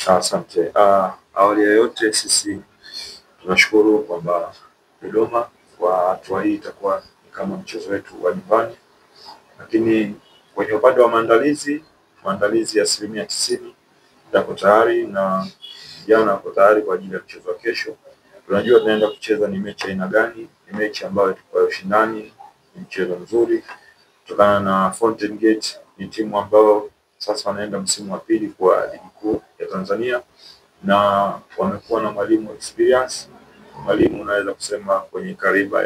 Asante. Awali ya yote sisi tunashukuru kwamba Dodoma kwa hatua hii itakuwa ni kama mchezo wetu wa nyumbani, lakini kwenye upande wa maandalizi ya 90% yako tayari na vijana wako tayari kwa ajili ya mchezo wa kesho. Tunajua tunaenda kucheza ni mechi aina gani, ni mechi ambayo itakuwa ushindani, ni mchezo mzuri kutokana na Fountain Gate ni timu ambayo sasa wanaenda msimu wa pili kwa ligi kuu ya Tanzania na wamekuwa na mwalimu experience, mwalimu unaweza kusema kwenye kariba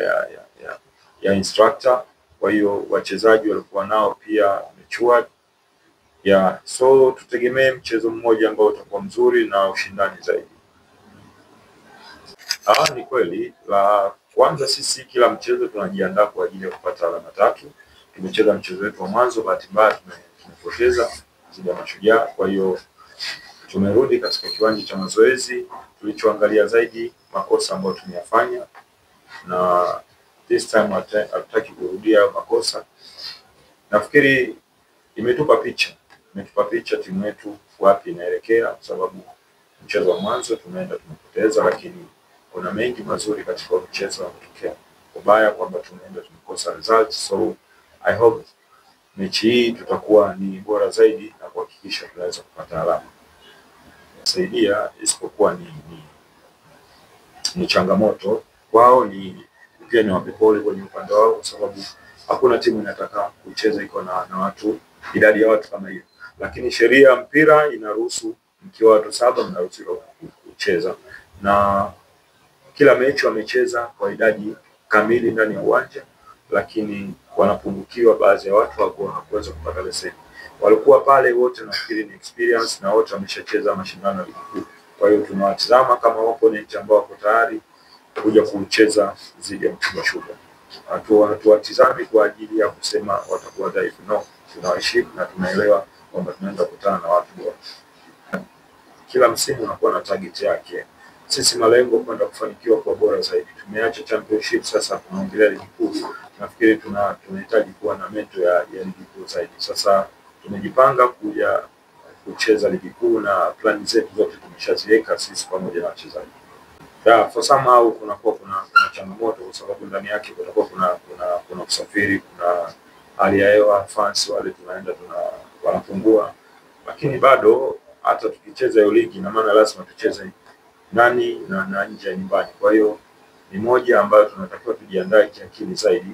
ya instructor. Kwa hiyo wachezaji walikuwa nao pia matured. So tutegemee mchezo mmoja ambao utakuwa mzuri na ushindani zaidi. Ni kweli, la kwanza sisi kila mchezo tunajiandaa kwa ajili ya kupata alama 3. Tumecheza mchezo wetu wa mwanzo, bahati mbaya tumepoteza dhidi ya Mashujaa. Kwa hiyo tumerudi katika kiwanja cha mazoezi, tulichoangalia zaidi makosa ambayo tumeyafanya, na this time hatutaki kurudia makosa. Nafikiri imetupa picha timu yetu wapi inaelekea, kwa sababu mchezo wa mwanzo tumepoteza, lakini kuna mengi mazuri katika mchezo wa kutokea. Ubaya kwamba tumekosa results, so I hope mechi hii tutakuwa ni bora zaidi na kuhakikisha tunaweza kupata alama. Saidia isipokuwa ni changamoto wao, ni pia ni wapepole kwenye upande wao, kwa sababu hakuna timu inataka kucheza iko na watu idadi ya watu kama hiyo, lakini sheria ya mpira inaruhusu mkiwa watu 7 mnaruhusiwa kucheza, na kila mechi wamecheza kwa idadi kamili ndani ya uwanja, lakini wanapungukiwa baadhi ya watu hawakuweza kupata leseni. Walikuwa pale wote nafikiri ni experience na wote wameshacheza mashindano ya ligi kuu. Kwa hiyo tunawatazama kama opponent ambao wako tayari kuja kucheza dhidi ya Mtibwa Sugar. Hatuwatizami kwa ajili ya kusema watakuwa dhaifu, no, tunawaheshimu na tunaelewa kwamba tunaenda kukutana na watu bora. Kila msimu unakuwa na target yake. Sisi malengo kwenda kufanikiwa kwa bora zaidi. Tumeacha championship, sasa tunaongelea ligi kuu. Nafikiri tunahitaji kuwa na mentor ya ligi kuu zaidi. Sasa tumejipanga kuja kucheza ligi kuu na plani zetu zote tumeshaziweka sisi pamoja na wachezaji. For somehow kuna changamoto, kwa sababu ndani yake kutakuwa kuna kusafiri, kuna hali ya hewa, fans wale wanapungua, lakini bado hata tukicheza hiyo ligi na maana lazima tucheze ndani na nje ya nyumbani. Kwa hiyo ni moja ambayo tunatakiwa tujiandae kiakili zaidi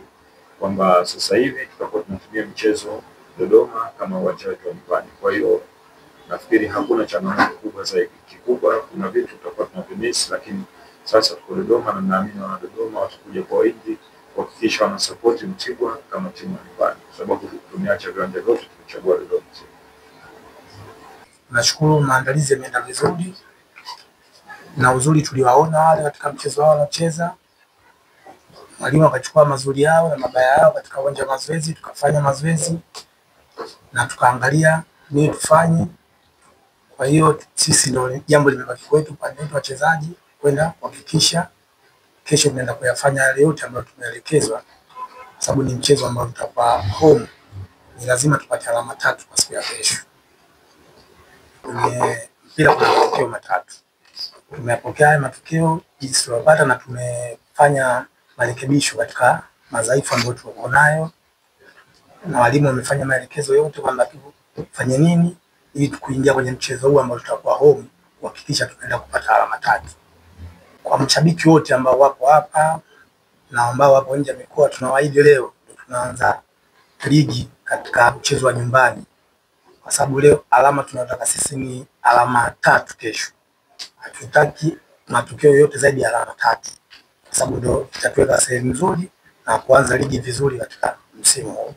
kwamba sasa hivi tutakuwa tunatumia mchezo Dodoma kama uwanja wetu wa nyumbani. Kwa hiyo nafikiri hakuna changamoto kubwa zaidi. Kikubwa kuna vitu tutakuwa tunavimiss, lakini sasa tuko Dodoma na naamini wana Dodoma watakuja kwa wingi kuhakikisha wana support Mtibwa kama timu ya nyumbani, kwa sababu tumeacha viwanja vyote tumechagua Dodoma. Nashukuru maandalizi yameenda vizuri na uzuri tuliwaona wale katika mchezo wao wanacheza. Mwalimu akachukua mazuri yao na mabaya yao katika uwanja wa mazoezi, tukafanya mazoezi na tukaangalia nini tufanye. Kwa hiyo sisi ndio jambo limebaki kwetu pande yetu wachezaji kwenda kuhakikisha kesho tunaenda kuyafanya yale yote ambayo tumeelekezwa, kwa sababu ni mchezo ambao tutakuwa home, ni lazima tupate alama 3 kwa siku ya kesho. Mpira kuna matokeo 3. Tumepokea haya matokeo jinsi tuliyopata na tumefanya marekebisho katika madhaifu ambayo tuko nayo, na walimu wamefanya maelekezo yote kwamba tufanye nini ili kuingia kwenye mchezo huu ambao tutakuwa home kuhakikisha tunaenda kupata alama 3. Kwa mashabiki wote ambao wapo hapa na ambao wapo nje ya mikoa, tunawaahidi leo tunaanza ligi katika mchezo wa nyumbani, kwa sababu leo alama tunataka sisi ni alama 3 kesho. Hatutaki matokeo yote zaidi ya alama 3, kwa sababu ndio itatuweka sehemu nzuri na kuanza ligi vizuri katika msimu huu.